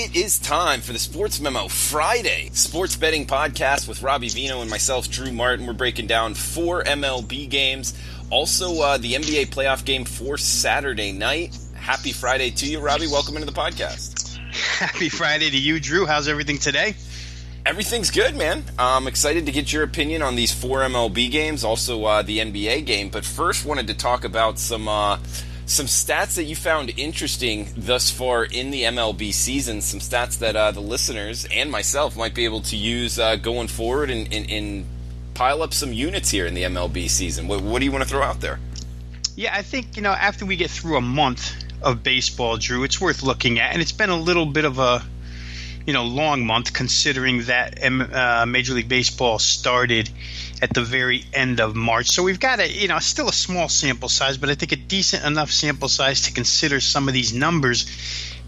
It is time for the Sportsmemo Friday sports betting podcast with Robbie Veno and myself, Drew Martin. We're breaking down 4 MLB games, also the NBA playoff game for Saturday night. Happy Friday to you, Robbie. Welcome into the podcast. Happy Friday to you, Drew. How's everything today? Everything's good, man. I'm excited to get your opinion on these 4 MLB games, also the NBA game. But first, wanted to talk about some stats that you found interesting thus far in the MLB season, some stats that the listeners and myself might be able to use going forward and pile up some units here in the MLB season. What do you want to throw out there? Yeah, I think, after we get through a month of baseball, Drew, it's worth looking at. And it's been a little bit of a, long month considering that Major League Baseball started at the very end of March. So we've got still a small sample size, but I think a decent enough sample size to consider some of these numbers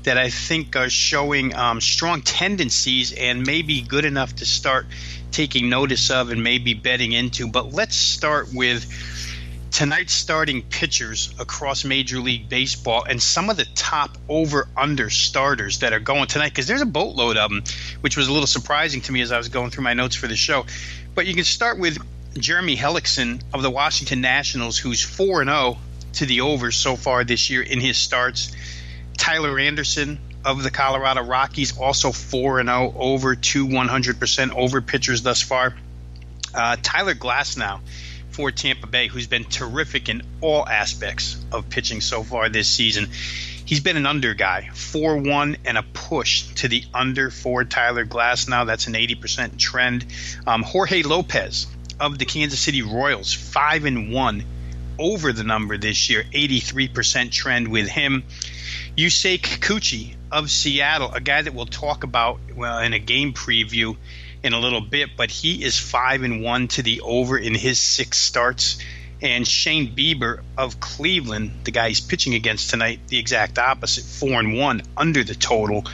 that I think are showing strong tendencies and maybe good enough to start taking notice of and maybe betting into. But let's start with tonight's starting pitchers across Major League Baseball and some of the top over-under starters that are going tonight, because there's a boatload of them, which was a little surprising to me as I was going through my notes for the show. But you can start with Jeremy Hellickson of the Washington Nationals, who's 4-0 to the overs so far this year in his starts. Tyler Anderson of the Colorado Rockies, also 4-0 over to 100% over pitchers thus far. Tyler Glasnow for Tampa Bay, who's been terrific in all aspects of pitching so far this season. He's been an under guy, 4-1 and a push to the under for Tyler Glasnow. That's an 80% trend. Jorge Lopez of the Kansas City Royals, 5-1 over the number this year, 83% trend with him. Yusei Kikuchi of Seattle, a guy that we'll talk about in a game preview in a little bit, but he is 5-1 to the over in his 6 starts. And Shane Bieber of Cleveland, the guy he's pitching against tonight, the exact opposite, 4-1 under the total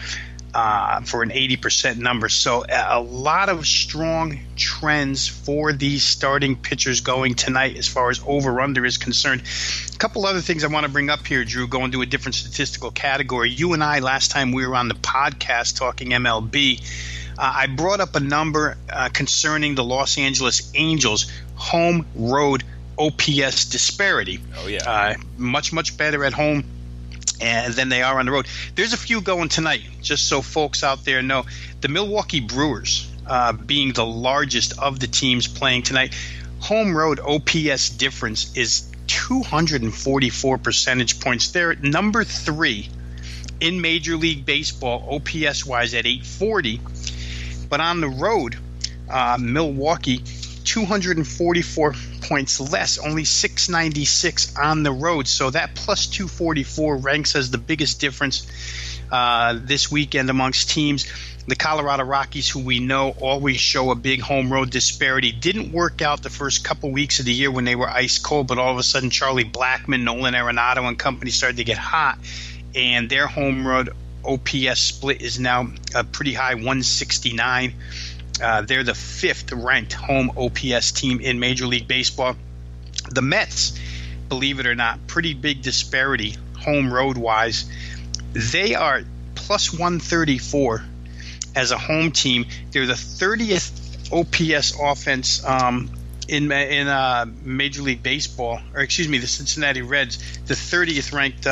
for an 80% number. So a lot of strong trends for these starting pitchers going tonight as far as over-under is concerned. A couple other things I want to bring up here, Drew, going to a different statistical category. You and I, last time we were on the podcast talking MLB, I brought up a number concerning the Los Angeles Angels home-road OPS disparity. Oh, yeah. Much, much better at home than they are on the road. There's a few going tonight, just so folks out there know. The Milwaukee Brewers being the largest of the teams playing tonight, home-road OPS difference is 244 percentage points. They're number 3 in Major League Baseball OPS-wise at 840. But on the road, Milwaukee, 244 points less, only 696 on the road. So that plus 244 ranks as the biggest difference this weekend amongst teams. The Colorado Rockies, who we know always show a big home road disparity, didn't work out the first couple weeks of the year when they were ice cold, but all of a sudden Charlie Blackmon, Nolan Arenado, and company started to get hot, and their home road OPS split is now a pretty high 169. They're the 5th ranked home OPS team in Major League Baseball. The Mets, believe it or not, pretty big disparity home road wise. They are plus 134 as a home team. They're the 30th OPS offense in Major League Baseball, or excuse me, the Cincinnati Reds, the 30th ranked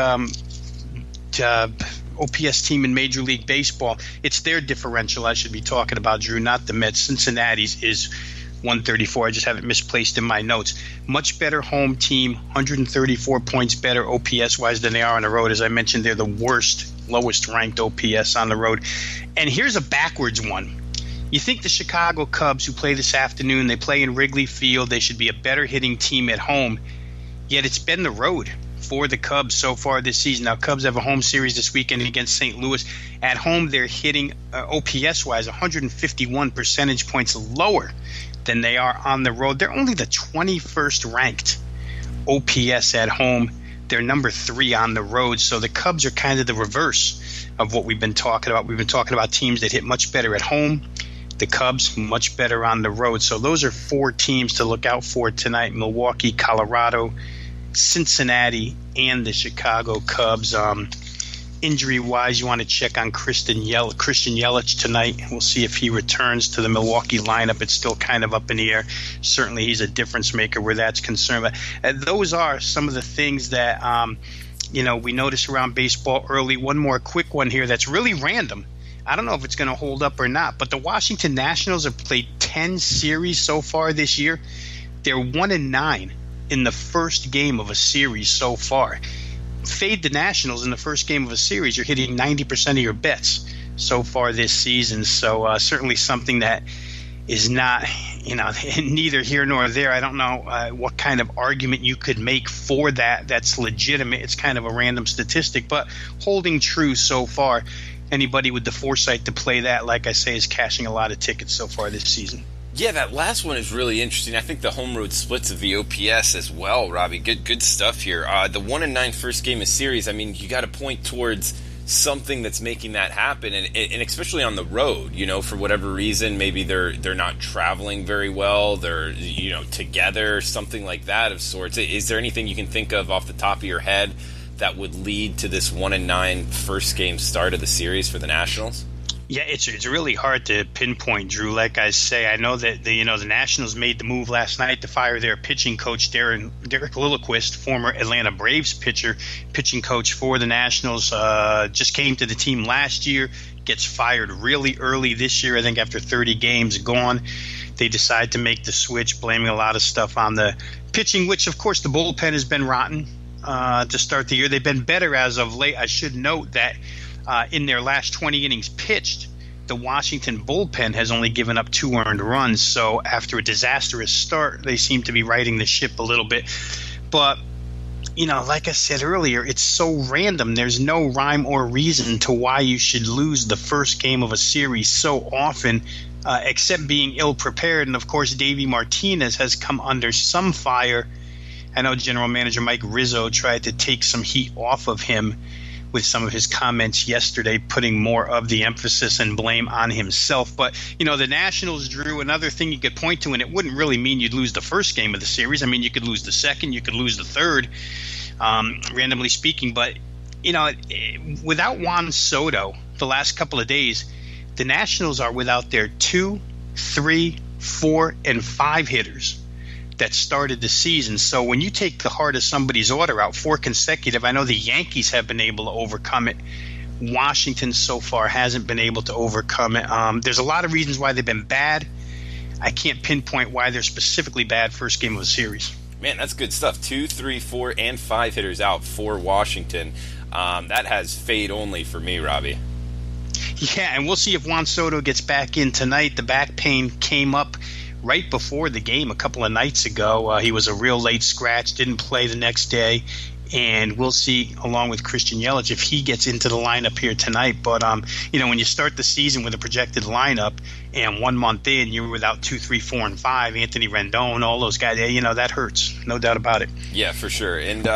OPS team in Major League Baseball. It's their differential I should be talking about, Drew, not the Mets. Cincinnati's is 134. I just have it misplaced in my notes. Much better home team, 134 points better OPS-wise than they are on the road. As I mentioned, they're the lowest ranked OPS on the road. And here's a backwards one. You think the Chicago Cubs, who play this afternoon, they play in Wrigley Field, they should be a better hitting team at home, yet it's been the road for the Cubs so far this season. Now, Cubs have a home series this weekend against St. Louis. At home, they're hitting OPS-wise 151 percentage points lower than they are on the road. They're only the 21st ranked OPS at home. They're number 3 on the road. So the Cubs are kind of the reverse of what we've been talking about. We've been talking about teams that hit much better at home. The Cubs, much better on the road. So those are 4 teams to look out for tonight: Milwaukee, Colorado, Cincinnati, and the Chicago Cubs. Injury-wise, you want to check on Christian Yelich tonight. We'll see if he returns to the Milwaukee lineup. It's still kind of up in the air. Certainly, he's a difference maker where that's concerned. But those are some of the things that we notice around baseball early. One more quick one here that's really random. I don't know if it's going to hold up or not, but the Washington Nationals have played 10 series so far this year. They're 1-9 in the first game of a series so far. Fade the Nationals in the first game of a series, you're hitting 90% of your bets so far this season. So certainly something that is not, neither here nor there. I don't know what kind of argument you could make for that that's legitimate. It's kind of a random statistic, but holding true so far. Anybody with the foresight to play that, like I say, is cashing a lot of tickets so far this season. Yeah, that last one is really interesting. I think the home road splits of the OPS as well, Robbie. Good stuff here. The 1-9 first game of series, I mean, you got to point towards something that's making that happen, and especially on the road, for whatever reason, maybe they're not traveling very well, they're together, something like that of sorts. Is there anything you can think of off the top of your head that would lead to this 1-9 first game start of the series for the Nationals? Yeah, it's really hard to pinpoint, Drew. Like I say, I know that the Nationals made the move last night to fire their pitching coach, Derek Lilliquist, former Atlanta Braves pitching coach for the Nationals. Just came to the team last year, gets fired really early this year. I think after 30 games gone, they decide to make the switch, blaming a lot of stuff on the pitching, which of course the bullpen has been rotten to start the year. They've been better as of late. I should note that in their last 20 innings pitched, the Washington bullpen has only given up 2 earned runs. So after a disastrous start, they seem to be righting the ship a little bit. But, like I said earlier, it's so random. There's no rhyme or reason to why you should lose the first game of a series so often, except being ill-prepared. And, of course, Davey Martinez has come under some fire. I know General Manager Mike Rizzo tried to take some heat off of him with some of his comments yesterday, putting more of the emphasis and blame on himself. But, the Nationals, Drew, another thing you could point to, and it wouldn't really mean you'd lose the first game of the series. I mean, you could lose the second, you could lose the third, randomly speaking. But, without Juan Soto the last couple of days, the Nationals are without their 2, 3, 4, and 5 hitters that started the season. So when you take the heart of somebody's order out 4 consecutive, I know the Yankees have been able to overcome it. Washington so far hasn't been able to overcome it. There's a lot of reasons why they've been bad. I can't pinpoint why they're specifically bad first game of the series. Man, that's good stuff. 2, 3, 4, and 5 hitters out for Washington. That has fade only for me, Robbie. Yeah, and we'll see if Juan Soto gets back in tonight. The back pain came up right before the game a couple of nights ago. He was a real late scratch, didn't play the next day, and we'll see, along with Christian Yelich, if he gets into the lineup here tonight. But, when you start the season with a projected lineup and 1 month in, you're without 2, 3, 4, and 5, Anthony Rendon, all those guys, that hurts. No doubt about it. Yeah, for sure. And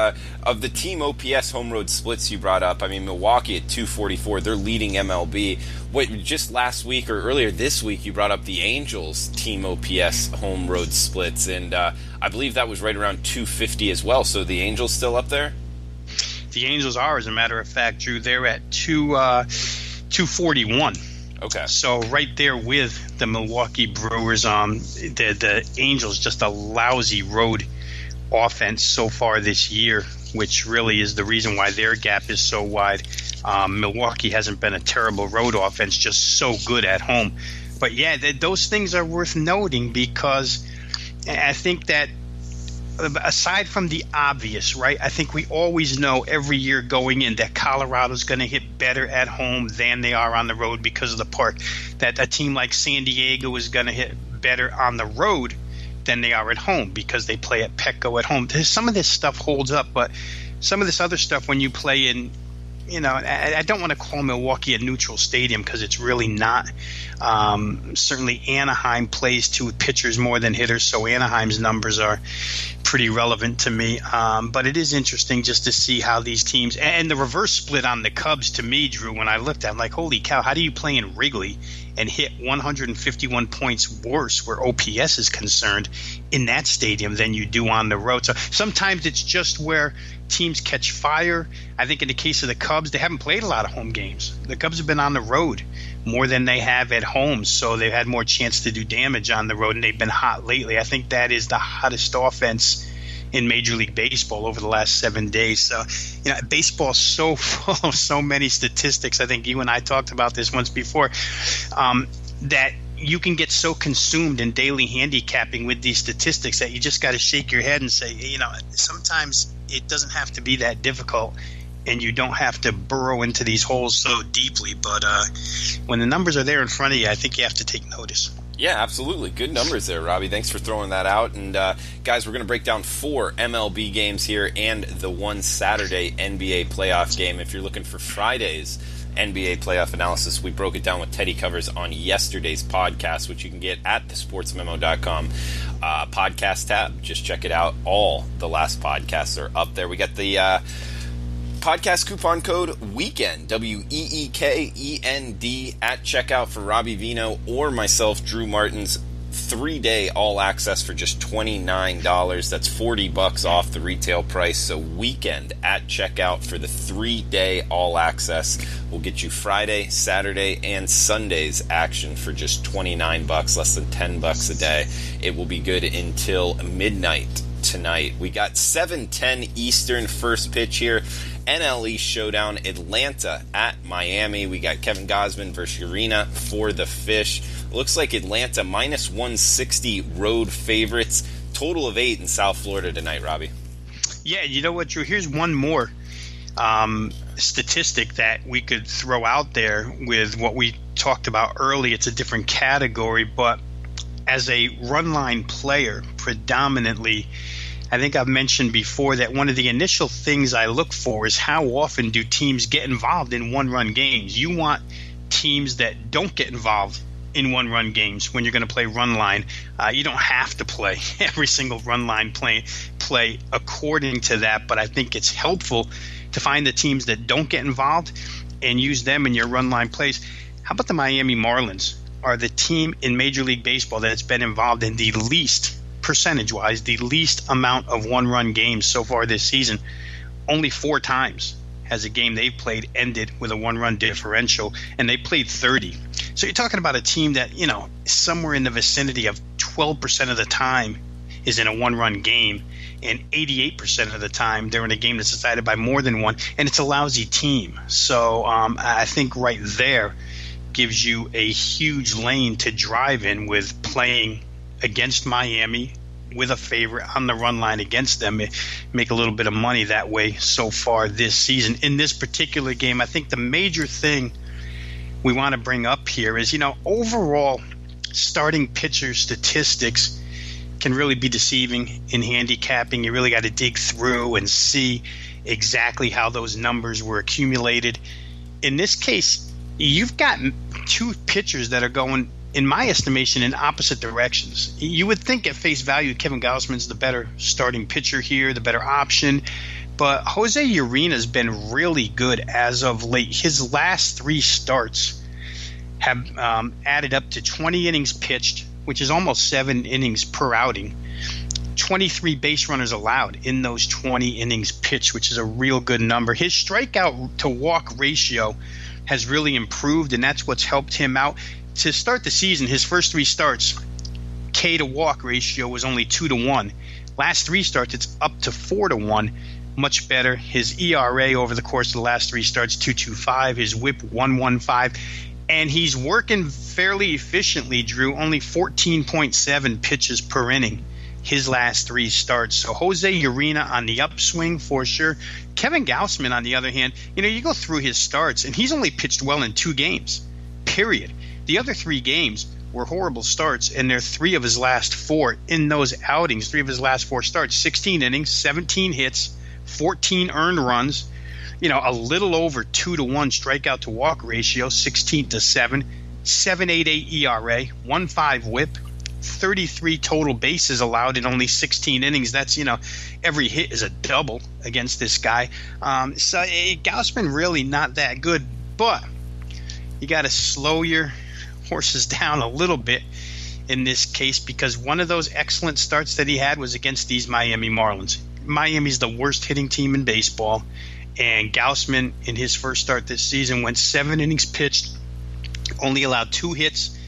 of the team OPS home road splits you brought up, I mean, Milwaukee at 244, they're leading MLB. Just last week or earlier this week, you brought up the Angels team OPS home road splits, and I believe that was right around 250 as well. So the Angels still up there? The Angels are, as a matter of fact, Drew. They're at 241. Okay. So right there with the Milwaukee Brewers. The Angels just a lousy road offense so far this year, which really is the reason why their gap is so wide. Milwaukee hasn't been a terrible road offense, just so good at home. But yeah, those things are worth noting, because I think that aside from the obvious, right, I think we always know every year going in that Colorado's going to hit better at home than they are on the road because of the park, that a team like San Diego is going to hit better on the road than they are at home because they play at Petco at home. Some of this stuff holds up, but some of this other stuff when you play in, I don't want to call Milwaukee a neutral stadium because it's really not. Certainly Anaheim plays 2 pitchers more than hitters, so Anaheim's numbers are pretty relevant to me. But it is interesting just to see how these teams – and the reverse split on the Cubs, to me, Drew, when I looked at it, I'm like, holy cow, how do you play in Wrigley and hit 151 points worse where OPS is concerned in that stadium than you do on the road? So sometimes it's just where – teams catch fire. I think in the case of the Cubs, they haven't played a lot of home games. The Cubs have been on the road more than they have at home, so they've had more chance to do damage on the road, and they've been hot lately. I think that is the hottest offense in Major League Baseball over the last 7 days. So, baseball is so full of so many statistics. I think you and I talked about this once before, that you can get so consumed in daily handicapping with these statistics that you just got to shake your head and say, sometimes it doesn't have to be that difficult, and you don't have to burrow into these holes so deeply. But when the numbers are there in front of you, I think you have to take notice. Yeah, absolutely. Good numbers there, Robbie. Thanks for throwing that out. And guys, we're going to break down 4 MLB games here and the one Saturday NBA playoff game. If you're looking for Friday's NBA playoff analysis, we broke it down with Teddy Covers on yesterday's podcast, which you can get at the sportsmemo.com podcast tab. Just check it out. All the last podcasts are up there. We got the podcast coupon code WEEKEND, WEEKEND, at checkout for Robbie Veno or myself, Drew Martin's 3-day all access for just $29. That's $40 off the retail price. So weekend at checkout for the 3-day all access will get you Friday, Saturday, and Sunday's action for just $29, less than $10 a day. It will be good until midnight tonight. We got 7:10 Eastern first pitch here. NL East showdown, Atlanta at Miami. We got Kevin Gausman versus Urena for the Fish. Looks like Atlanta minus 160 road favorites. Total of 8 in South Florida tonight, Robbie. Yeah, you know what, Drew? Here's one more statistic that we could throw out there with what we talked about early. It's a different category, but as a run line player, predominantly, I think I've mentioned before that one of the initial things I look for is how often do teams get involved in one-run games. You want teams that don't get involved in one-run games when you're going to play run line. You don't have to play every single run line play according to that, but I think it's helpful to find the teams that don't get involved and use them in your run line plays. How about the Miami Marlins? Are the team in Major League Baseball that's been involved in the least, percentage-wise, the least amount of one-run games so far this season. Only 4 times has a game they've played ended with a one-run differential, and they played 30. So you're talking about a team that, somewhere in the vicinity of 12% of the time is in a one-run game, and 88% of the time they're in a game that's decided by more than one, and it's a lousy team. So I think right there gives you a huge lane to drive in with playing against Miami with a favorite on the run line against them. Make a little bit of money that way so far this season. In this particular game, I think the major thing we want to bring up here is, overall starting pitcher statistics can really be deceiving in handicapping. You really got to dig through and see exactly how those numbers were accumulated. In this case, you've got 2 pitchers that are going, in my estimation, in opposite directions. You would think at face value Kevin Gausman's the better starting pitcher here, the better option, but Jose Urena's been really good as of late. His last 3 starts have added up to 20 innings pitched, which is almost 7 innings per outing. 23 base runners allowed in those 20 innings pitched, which is a real good number. His strikeout to walk ratio has really improved, and that's what's helped him out. To start the season, his first 3 starts, K to walk ratio was only 2-1. Last 3 starts, it's up to 4-1. Much better. His ERA over the course of the last 3 starts, 2.25. His WHIP, 1.15. And he's working fairly efficiently, Drew. Only 14.7 pitches per inning his last 3 starts. So Jose Urena on the upswing for sure. Kevin Gausman, on the other hand, you go through his starts, and he's only pitched well in 2 games, period. The other 3 games were horrible starts, and they're 3 of his last 4 in those outings, 3 of his last 4 starts, 16 innings, 17 hits, 14 earned runs, a little over 2-1 strikeout to walk ratio, 16-7, 7.88 ERA, 1.5 WHIP, 33 total bases allowed in only 16 innings. That's, every hit is a double against this guy. So Gausman really not that good, but you got to slow your horses down a little bit in this case, because one of those excellent starts that he had was against these Miami Marlins. Miami's the worst hitting team in baseball, and Gausman in his first start this season went 7 innings pitched, only allowed 2 hits,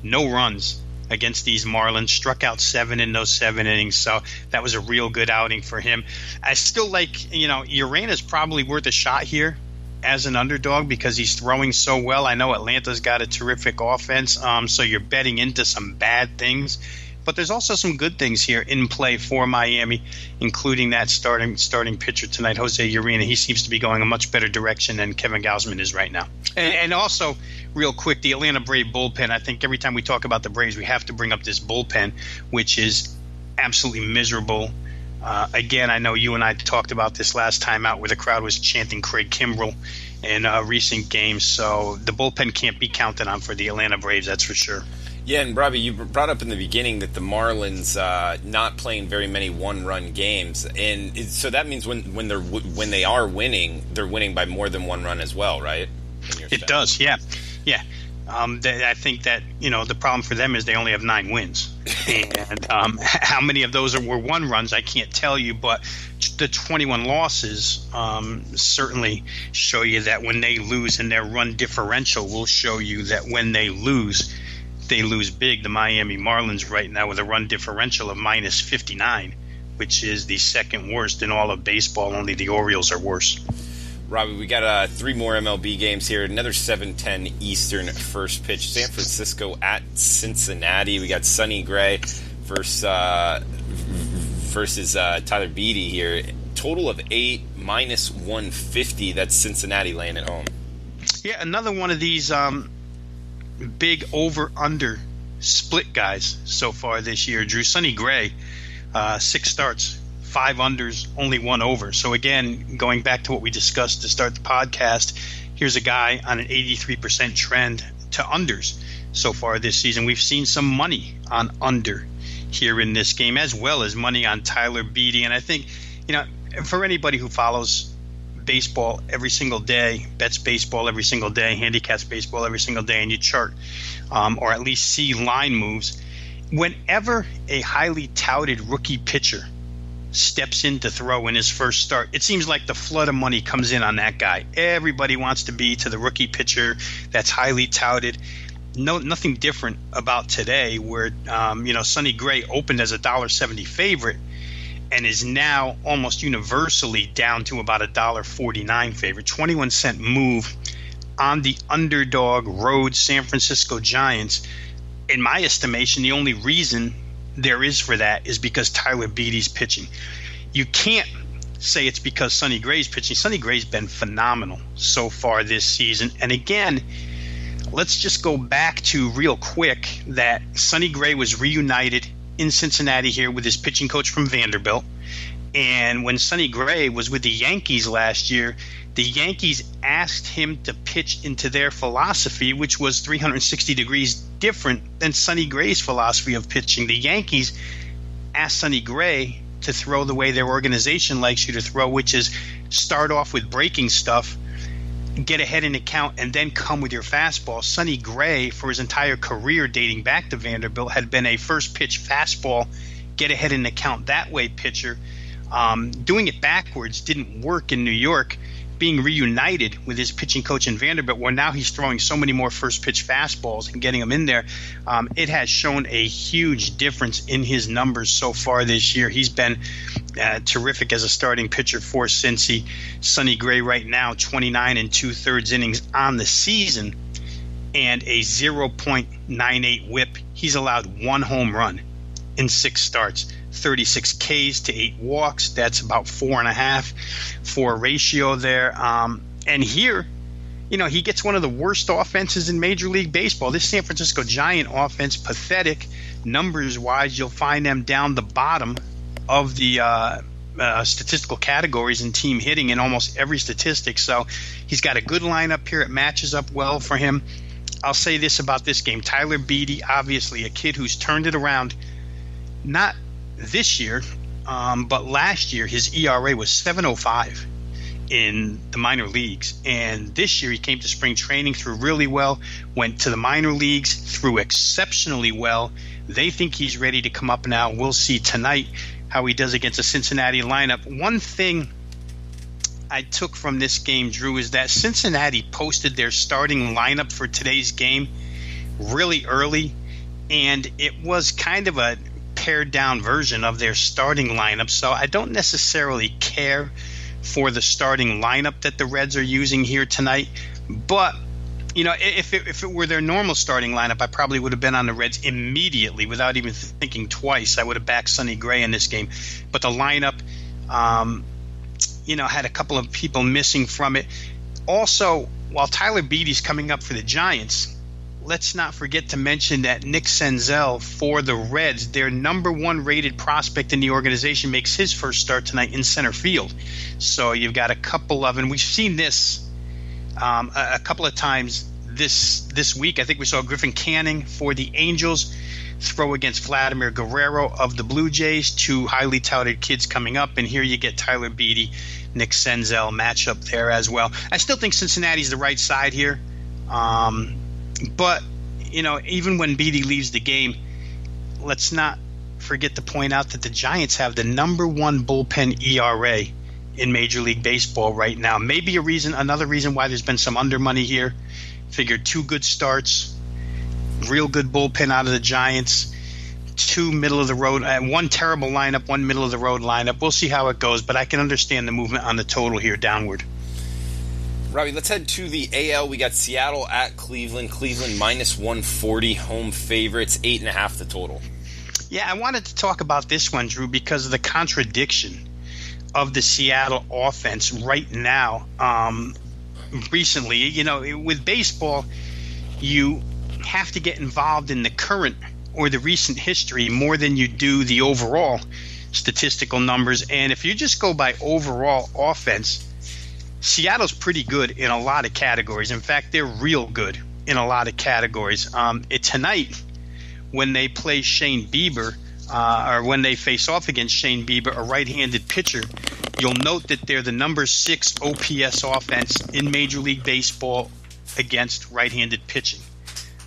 no runs against these Marlins, struck out 7 in those 7 innings. So that was a real good outing for him. I still like, Urena's probably worth a shot here as an underdog because he's throwing so well. I know Atlanta's got a terrific offense, so you're betting into some bad things. But there's also some good things here in play for Miami, including that starting pitcher tonight, Jose Urena. He seems to be going a much better direction than Kevin Gausman is right now. And also, real quick, the Atlanta Brave bullpen. I think every time we talk about the Braves, we have to bring up this bullpen, which is absolutely miserable. Again, I know you and I talked about this last time out where the crowd was chanting Craig Kimbrell in recent games. So the bullpen can't be counted on for the Atlanta Braves, that's for sure. Yeah, and Robbie, you brought up in the beginning that the Marlins not playing very many one-run games, and so that means when they are winning, they're winning by more than 1 run as well, right? It does, yeah. I think that the problem for them is they only have 9 wins, and how many of those were 1 runs, I can't tell you, but the 21 losses certainly show you that when they lose, and their run differential will show you that when they lose big. The Miami Marlins right now with a run differential of minus 59, which is the second worst in all of baseball. Only the Orioles are worse. Robbie, we got 3 more MLB games here. Another 7:10 Eastern first pitch. San Francisco at Cincinnati. We got Sonny Gray versus Tyler Beede here. Total of 8, minus 150. That's Cincinnati laying at home. Yeah, another one of these big over-under split guys so far this year. Drew, Sonny Gray, 6 starts, 5 unders, only 1 over. So again, going back to what we discussed to start the podcast, here's a guy on an 83% trend to unders so far this season. We've seen some money on under here in this game, as well as money on Tyler Beede. And I think, for anybody who follows baseball every single day, bets baseball every single day, handicaps baseball every single day, and you chart or at least see line moves, whenever a highly touted rookie pitcher steps in to throw in his first start, it seems like the flood of money comes in on that guy. Everybody wants to be to the rookie pitcher that's highly touted. Nothing different about today where Sonny Gray opened as a $1.70 favorite and is now almost universally down to about a $1.49 favorite. 21-cent move on the underdog road San Francisco Giants. In my estimation, the only reason there is for that is because Tyler Beede's pitching. You can't say it's because Sonny Gray's pitching. Sonny Gray's been phenomenal so far this season. And again, let's just go back to real quick that Sonny Gray was reunited in Cincinnati here with his pitching coach from Vanderbilt. And when Sonny Gray was with the Yankees last year, the Yankees asked him to pitch into their philosophy, which was 360 degrees different than Sonny Gray's philosophy of pitching. The Yankees asked Sonny Gray to throw the way their organization likes you to throw, which is start off with breaking stuff, get ahead in the count, and then come with your fastball. Sonny Gray, for his entire career dating back to Vanderbilt, had been a first pitch fastball, get ahead in the count that way pitcher. Doing it backwards didn't work in New York. Being reunited with his pitching coach in Vanderbilt, where now he's throwing so many more first pitch fastballs and getting them in there, it has shown a huge difference in his numbers so far this year. He's been terrific as a starting pitcher for Cincy. Sonny Gray right now, 29 2/3 innings on the season and a 0.98 whip. He's allowed 1 home run in 6 starts. 36 Ks to 8 walks. That's about 4.5 for a ratio there. And here, he gets one of the worst offenses in Major League Baseball. This San Francisco Giant offense, pathetic. Numbers-wise, you'll find them down the bottom of the statistical categories in team hitting in almost every statistic. So he's got a good lineup here. It matches up well for him. I'll say this about this game. Tyler Beede, obviously a kid who's turned it around, not this year, but last year his ERA was 7.05 in the minor leagues, and this year he came to spring training, threw really well, went to the minor leagues, threw exceptionally well. They think he's ready to come up now. We'll see tonight how he does against a Cincinnati lineup. One thing I took from this game, Drew, is that Cincinnati posted their starting lineup for today's game really early, and it was kind of a pared down version of their starting lineup. So I don't necessarily care for the starting lineup that the Reds are using here tonight. But, if it were their normal starting lineup, I probably would have been on the Reds immediately without even thinking twice. I would have backed Sonny Gray in this game. But the lineup, had a couple of people missing from it. Also, while Tyler Beattie's coming up for the Giants, let's not forget to mention that Nick Senzel for the Reds, their number one rated prospect in the organization, makes his first start tonight in center field. So you've got a couple of, and we've seen this a couple of times this week. I think we saw Griffin Canning for the Angels throw against Vladimir Guerrero of the Blue Jays, two highly touted kids coming up, and here you get Tyler Beattie, Nick Senzel matchup there as well. I still think Cincinnati's the right side here. But, even when Beattie leaves the game, let's not forget to point out that the Giants have the number one bullpen ERA in Major League Baseball right now. Maybe another reason why there's been some under money here. Figure two good starts, real good bullpen out of the Giants, two middle of the road, one terrible lineup, one middle of the road lineup. We'll see how it goes, but I can understand the movement on the total here downward. Robbie, let's head to the AL. We got Seattle at Cleveland. Cleveland minus 140, home favorites, 8.5 the total. Yeah, I wanted to talk about this one, Drew, because of the contradiction of the Seattle offense right now. Recently, with baseball, you have to get involved in the current or the recent history more than you do the overall statistical numbers. And if you just go by overall offense, Seattle's pretty good in a lot of categories. In fact, they're real good in a lot of categories. Tonight, when they play Shane Bieber, or when they face off against Shane Bieber, a right-handed pitcher, you'll note that they're the number 6 OPS offense in Major League Baseball against right-handed pitching.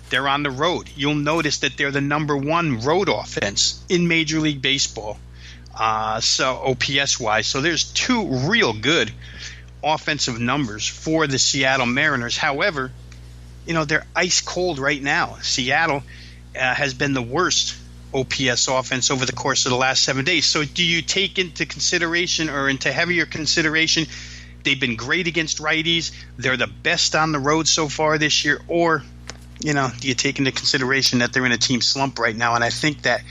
They're on the road. You'll notice that they're the number 1 road offense in Major League Baseball, so OPS-wise. So there's two real good offensive numbers for the Seattle Mariners. However, they're ice cold right now. Seattle has been the worst OPS offense over the course of the last 7 days. So do you take into consideration, or into heavier consideration, they've been great against righties, they're the best on the road so far this year, or do you take into consideration that they're in a team slump right now? And I think that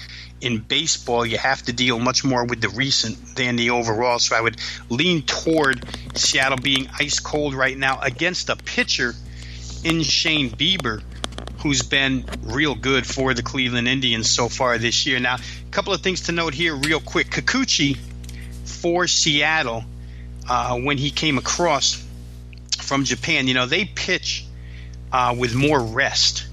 in baseball, you have to deal much more with the recent than the overall. So I would lean toward Seattle being ice cold right now against a pitcher in Shane Bieber, who's been real good for the Cleveland Indians so far this year. Now, a couple of things to note here real quick. Kikuchi for Seattle, when he came across from Japan, they pitch with more rest.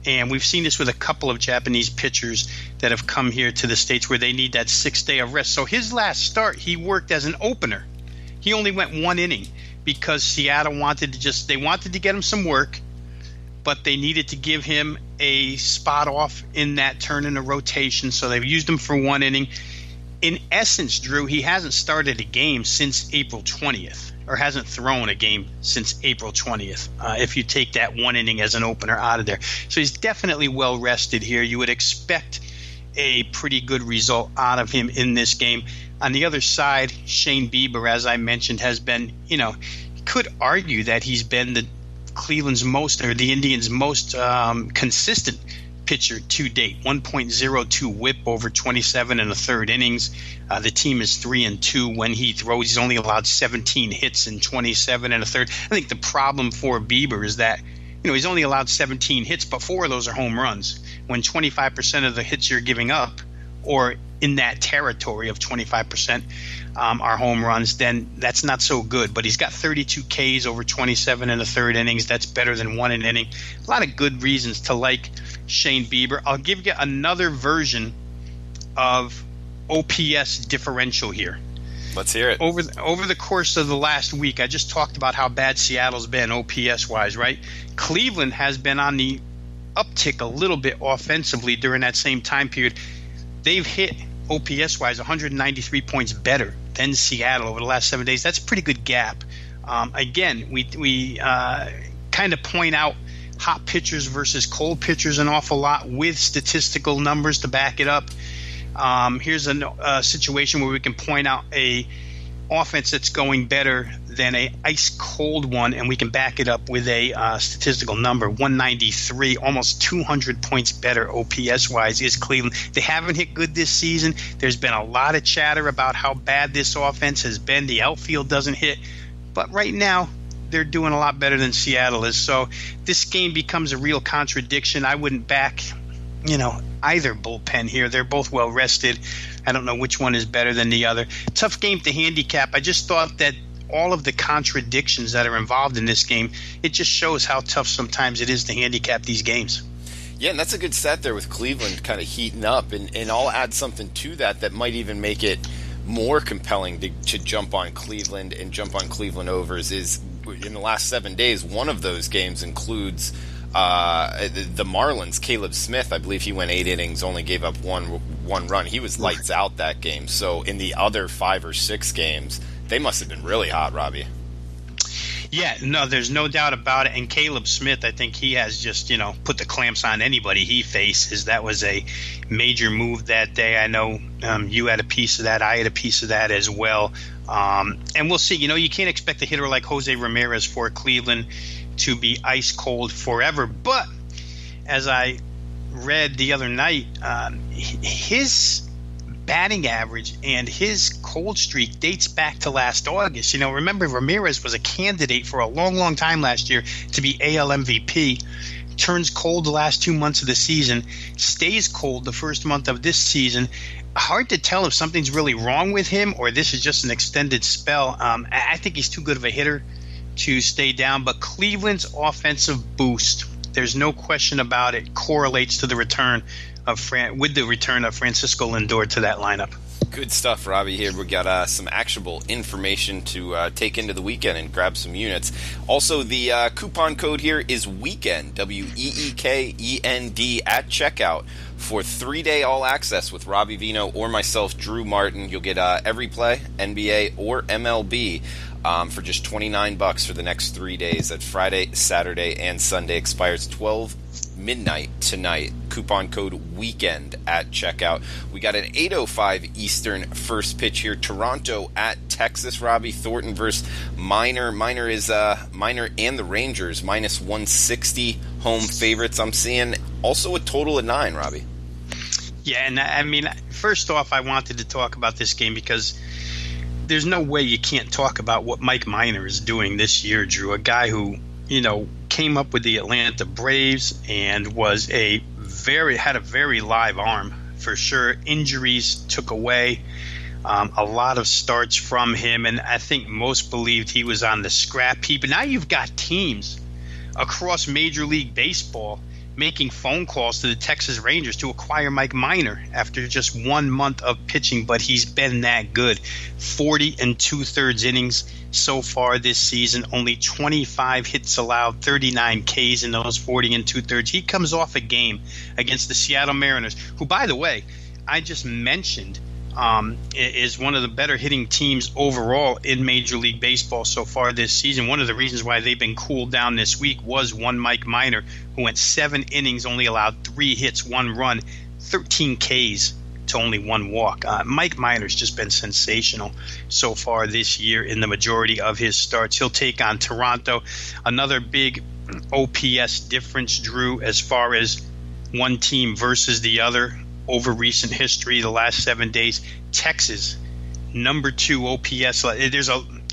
And we've seen this with a couple of Japanese pitchers that have come here to the States where they need that 6 day of rest. So his last start, he worked as an opener. He only went 1 inning because Seattle wanted to get him some work, but they needed to give him a spot off in that turn in the rotation. So they've used him for 1 inning. In essence, Drew, he hasn't started a game since April 20th. Or hasn't thrown a game since April 20th, if you take that 1 inning as an opener out of there. So he's definitely well rested here. You would expect a pretty good result out of him in this game. On the other side, Shane Bieber, as I mentioned, has been, could argue that he's been the Cleveland's most, or the Indians' most consistent pitcher to date. 1.02 whip over 27 and a third innings. The team is 3-2 when he throws. He's only allowed 17 hits in 27 and a third. I think the problem for Bieber is that he's only allowed 17 hits, but 4 of those are home runs. When 25% of the hits you're giving up, or in that territory of 25% are home runs, then that's not so good. But he's got 32 Ks over 27 and a third innings. That's better than 1 inning. A lot of good reasons to like Shane Bieber. I'll give you another version of OPS differential here. Let's hear it. Over the course of the last week, I just talked about how bad Seattle's been OPS-wise, right? Cleveland has been on the uptick a little bit offensively during that same time period. They've hit OPS-wise, 193 points better than Seattle over the last 7 days. That's a pretty good gap. Again, we kind of point out hot pitchers versus cold pitchers an awful lot with statistical numbers to back it up. Here's a situation where we can point out a offense that's going better than a ice cold one, and we can back it up with a statistical number. 193, almost 200 points better OPS wise is Cleveland. They haven't hit good this season. There's been a lot of chatter about how bad this offense has been. The outfield doesn't hit, but right now they're doing a lot better than Seattle is. So this game becomes a real contradiction. I wouldn't back either bullpen here. They're both well rested. I don't know which one is better than the other. Tough game to handicap. I just thought that all of the contradictions that are involved in this game, it just shows how tough sometimes it is to handicap these games. Yeah, and that's a good stat there with Cleveland kind of heating up, and I'll add something to that might even make it more compelling to jump on Cleveland and jump on Cleveland overs. Is in the last 7 days, one of those games includes the Marlins. Caleb Smith, I believe he went 8 innings, only gave up one run. He was lights out that game. So in the other 5 or 6 games, they must have been really hot, Robbie. Yeah, no, there's no doubt about it. And Caleb Smith, I think he has just, put the clamps on anybody he faces. That was a major move that day. I know you had a piece of that. I had a piece of that as well. And we'll see. You can't expect a hitter like Jose Ramirez for Cleveland to be ice cold forever. But as I read the other night, his batting average and his cold streak dates back to last August. Remember, Ramirez was a candidate for a long, long time last year to be AL MVP. Turns cold the last 2 months of the season, stays cold the first month of this season. Hard to tell if something's really wrong with him or this is just an extended spell. I think he's too good of a hitter to stay down, but Cleveland's offensive boost, there's no question about it, correlates to the return of Francisco Lindor to that lineup. Good stuff, Robbie. Here we got some actionable information to take into the weekend and grab some units. Also, the coupon code here is WEEKEND, WEEKEND at checkout for 3-day all access with Robbie Veno or myself, Drew Martin. You'll get every play, NBA or MLB, for just $29 for the next 3 days. At Friday, Saturday, and Sunday. Expires 12 midnight tonight. Coupon code WEEKEND at checkout. We got an 8:05 Eastern first pitch here. Toronto at Texas. Robbie, Thornton versus Minor. Minor is Minor and the Rangers minus 160 home favorites. I'm seeing also a total of 9, Robbie. Yeah, and I mean, first off, I wanted to talk about this game because there's no way you can't talk about what Mike Minor is doing this year, Drew. A guy who, came up with the Atlanta Braves and had a very live arm for sure. Injuries took away a lot of starts from him, and I think most believed he was on the scrap heap. And now you've got teams across Major League Baseball making phone calls to the Texas Rangers to acquire Mike Minor after just 1 month of pitching, but he's been that good. 40 2/3 innings so far this season, only 25 hits allowed, 39 Ks in those 40 2/3. He comes off a game against the Seattle Mariners, who, by the way, I just mentioned is one of the better hitting teams overall in Major League Baseball so far this season. One of the reasons why they've been cooled down this week was one Mike Minor, who went 7 innings, only allowed 3 hits, 1 run, 13 Ks to only 1 walk. Mike Minor's just been sensational so far this year in the majority of his starts. He'll take on Toronto. Another big OPS difference, Drew, as far as one team versus the other over recent history, the last 7 days. Texas, number 2 OPS.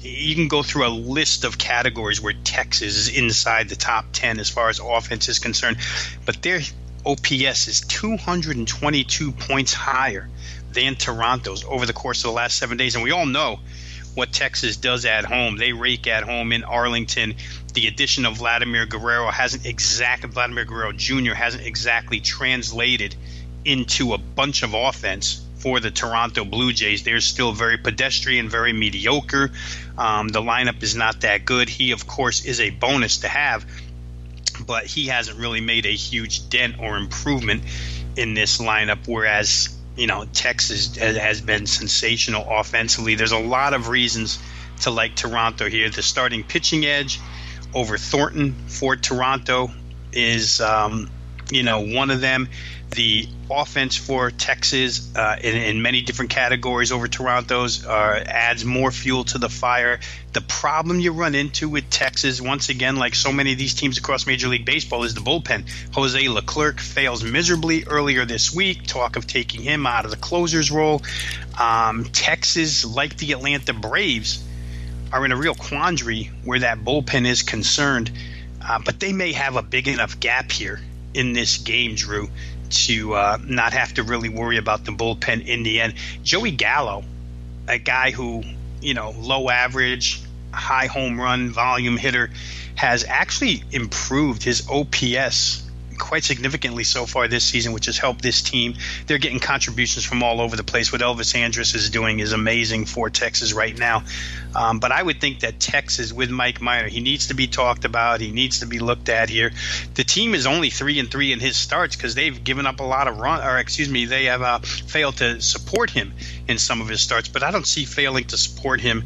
You can go through a list of categories where Texas is inside the top 10 as far as offense is concerned, but their OPS is 222 points higher than Toronto's over the course of the last 7 days. And we all know what Texas does at home. They rake at home in Arlington. The addition of Vladimir Guerrero Jr. hasn't exactly translated into a bunch of offense for the Toronto Blue Jays. They're still very pedestrian, very mediocre. The lineup is not that good. He, of course, is a bonus to have, but he hasn't really made a huge dent or improvement in this lineup, whereas Texas has been sensational offensively. There's a lot of reasons to like Toronto here. The starting pitching edge over Thornton for Toronto is, one of them. The offense for Texas in many different categories over Toronto's adds more fuel to the fire. The problem you run into with Texas, once again, like so many of these teams across Major League Baseball, is the bullpen. Jose Leclerc fails miserably earlier this week. Talk of taking him out of the closer's role. Texas, like the Atlanta Braves, are in a real quandary where that bullpen is concerned. But they may have a big enough gap here in this game, Drew, to not have to really worry about the bullpen in the end. Joey Gallo, a guy who, low average, high home run volume hitter, has actually improved his OPS quite significantly so far this season, which has helped this team. They're getting contributions from all over the place. What Elvis Andrus is doing is amazing for Texas right now. But I would think that Texas with Mike Minor, he needs to be talked about. He needs to be looked at here. The team is only 3-3 in his starts because they've given up a lot of they have failed to support him in some of his starts. But I don't see failing to support him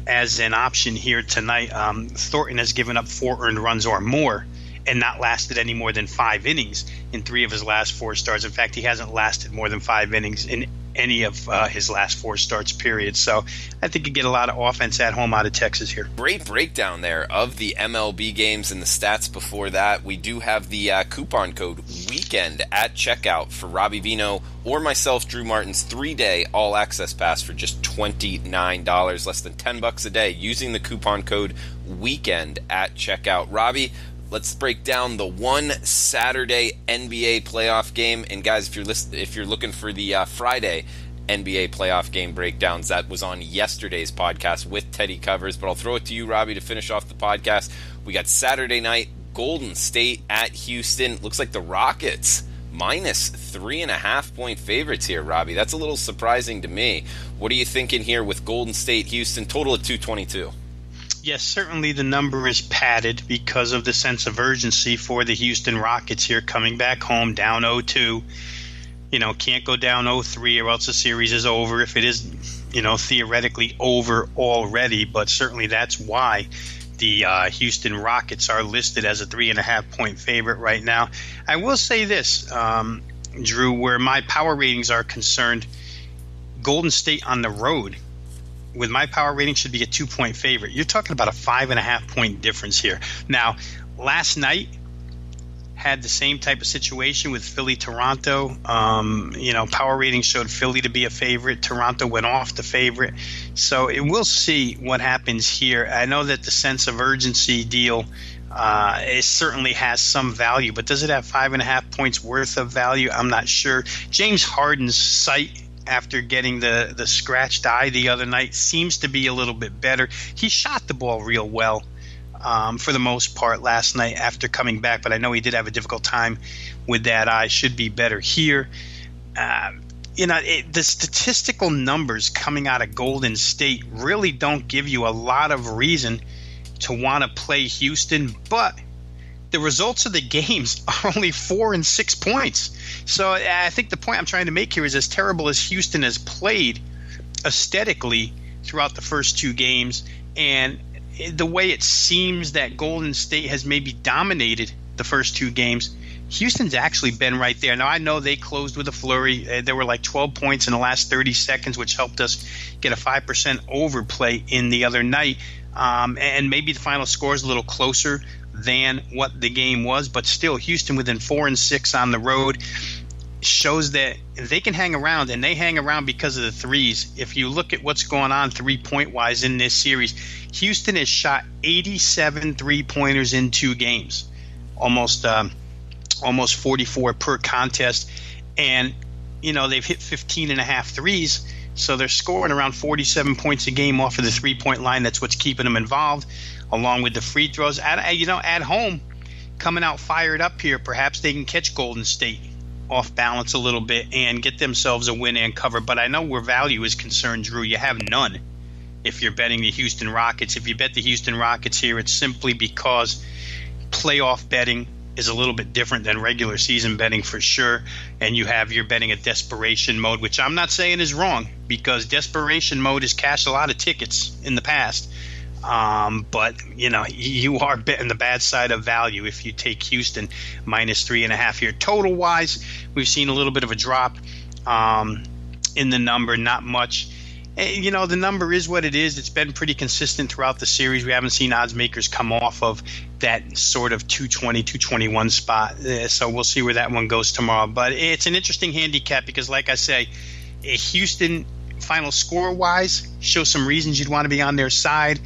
as an option here tonight. Thornton has given up 4 earned runs or more and not lasted any more than 5 innings in 3 of his last 4 starts. In fact, he hasn't lasted more than 5 innings in any of his last 4 starts, period. So I think you get a lot of offense at home out of Texas here. Great breakdown there of the MLB games and the stats before that. We do have the coupon code WEEKEND at checkout for Robbie Veno or myself, Drew Martin's 3-day all-access pass for just $29, less than $10 a day, using the coupon code WEEKEND at checkout. Robbie, let's break down the one Saturday NBA playoff game. And guys, if you're looking for the Friday NBA playoff game breakdowns, that was on yesterday's podcast with Teddy Covers. But I'll throw it to you, Robbie, to finish off the podcast. We got Saturday night, Golden State at Houston. Looks like the Rockets minus 3.5-point favorites here, Robbie. That's a little surprising to me. What are you thinking here with Golden State, Houston? Total at 222. Yes, certainly the number is padded because of the sense of urgency for the Houston Rockets here coming back home down 0-2. Can't go down 0-3 or else the series is over if it is, theoretically over already. But certainly that's why the Houston Rockets are listed as a 3.5-point favorite right now. I will say this, Drew, where my power ratings are concerned, Golden State on the road with my power rating should be a 2-point favorite. You're talking about a 5.5-point difference here. Now, last night had the same type of situation with Philly-Toronto. Power rating showed Philly to be a favorite. Toronto went off the favorite. So we'll see what happens here. I know that the sense of urgency deal it certainly has some value, but does it have 5.5 points worth of value? I'm not sure. James Harden's sight after getting the scratched eye the other night seems to be a little bit better. He shot the ball real well for the most part last night after coming back, but I know he did have a difficult time with that eye. Should be better here. The statistical numbers coming out of Golden State really don't give you a lot of reason to want to play Houston, but the results of the games are only 4 and 6 points. So I think the point I'm trying to make here is, as terrible as Houston has played aesthetically throughout the first 2 games, and the way it seems that Golden State has maybe dominated the first 2 games, Houston's actually been right there. Now, I know they closed with a flurry. There were like 12 points in the last 30 seconds, which helped us get a 5% overplay in the other night. And maybe the final score is a little closer than what the game was, but still Houston within 4 and 6 on the road shows that they can hang around, and they hang around because of the threes. If you look at what's going on 3-point wise in this series, Houston has shot 87 3-pointers in 2 games, almost 44 per contest, and they've hit 15.5 threes. So they're scoring around 47 points a game off of the 3-point line. That's what's keeping them involved, along with the free throws. At home, coming out fired up here, perhaps they can catch Golden State off balance a little bit and get themselves a win and cover. But I know where value is concerned, Drew, you have none if you're betting the Houston Rockets. If you bet the Houston Rockets here, it's simply because playoff betting is a little bit different than regular season betting for sure. And you have your betting a desperation mode, which I'm not saying is wrong, because desperation mode has cashed a lot of tickets in the past. But you are betting the bad side of value if you take Houston -3.5 here. Total wise, we've seen a little bit of a drop in the number, not much. The number is what it is. It's been pretty consistent throughout the series. We haven't seen odds makers come off of that sort of 220, 221 spot. So we'll see where that one goes tomorrow. But it's an interesting handicap because, like I say, Houston final score-wise shows some reasons you'd want to be on their side.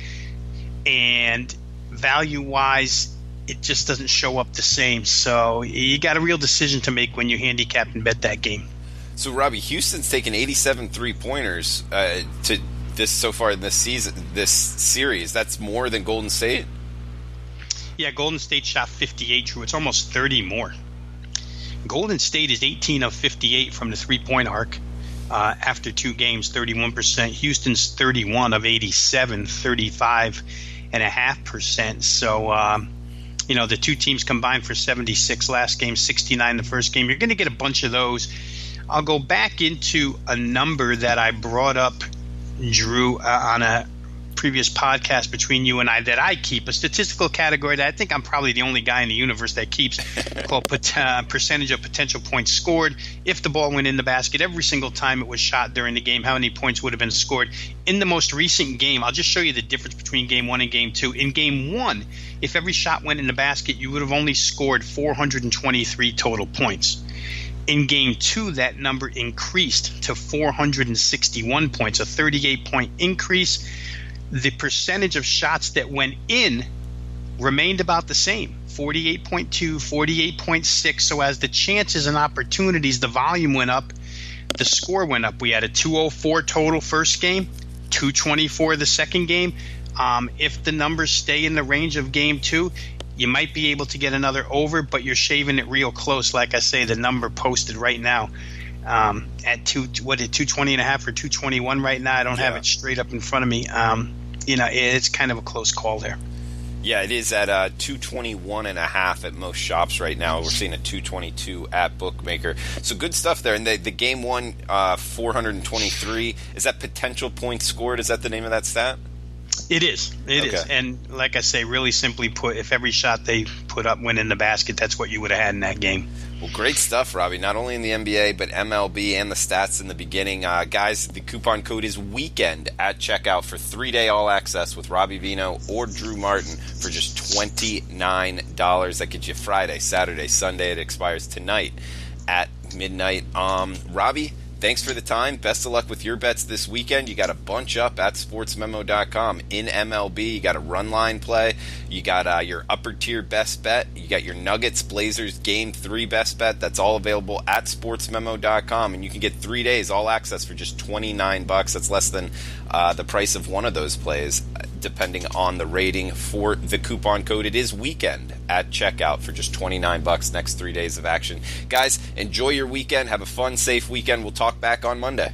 And value-wise, it just doesn't show up the same. So you got a real decision to make when you handicap and bet that game. So, Robbie, Houston's taken 87 three-pointers to this so far in this season, this series. That's more than Golden State? Yeah, Golden State shot 58, Drew. It's almost 30 more. Golden State is 18 of 58 from the three-point arc after 2 games, 31%. Houston's 31 of 87, 35.5%. So, the two teams combined for 76 last game, 69 the first game. You're going to get a bunch of those. I'll go back into a number that I brought up, Drew, on a previous podcast between you and I that I keep, a statistical category that I think I'm probably the only guy in the universe that keeps, called percentage of potential points scored. If the ball went in the basket every single time it was shot during the game, how many points would have been scored? In the most recent game, I'll just show you the difference between Game 1 and Game 2. In Game 1, if every shot went in the basket, you would have only scored 423 total points. In Game 2, that number increased to 461 points, a 38-point increase. The percentage of shots that went in remained about the same, 48.2, 48.6. So as the chances and opportunities, the volume went up, the score went up. We had a 204 total first game, 224 the second game. If the numbers stay in the range of Game 2, you might be able to get another over, but you're shaving it real close. Like I say, the number posted right now at 220.5 or 221 right now. I don't have it straight up in front of me. It's kind of a close call there. Yeah, it is at 221.5 at most shops right now. We're seeing a 222 at Bookmaker. So good stuff there. And the Game 1, 423. Is that potential points scored? Is that the name of that stat? It is. It is. And like I say, really simply put, if every shot they put up went in the basket, that's what you would have had in that game. Well, great stuff, Robbie. Not only in the NBA, but MLB and the stats in the beginning. Guys, the coupon code is WEEKEND at checkout for 3-day all access with Robbie Veno or Drew Martin for just $29. That gets you Friday, Saturday, Sunday. It expires tonight at midnight. Robbie, thanks for the time. Best of luck with your bets this weekend. You got a bunch up at sportsmemo.com. In MLB, you got a run line play. You got your upper tier best bet. You got your Nuggets Blazers Game 3 best bet. That's all available at sportsmemo.com. And you can get 3 days all access for just $29. That's less than the price of one of those plays, depending on the rating for the coupon code. It is WEEKEND at checkout for just $29. Next 3 days of action. Guys, enjoy your weekend. Have a fun, safe weekend. We'll talk back on Monday.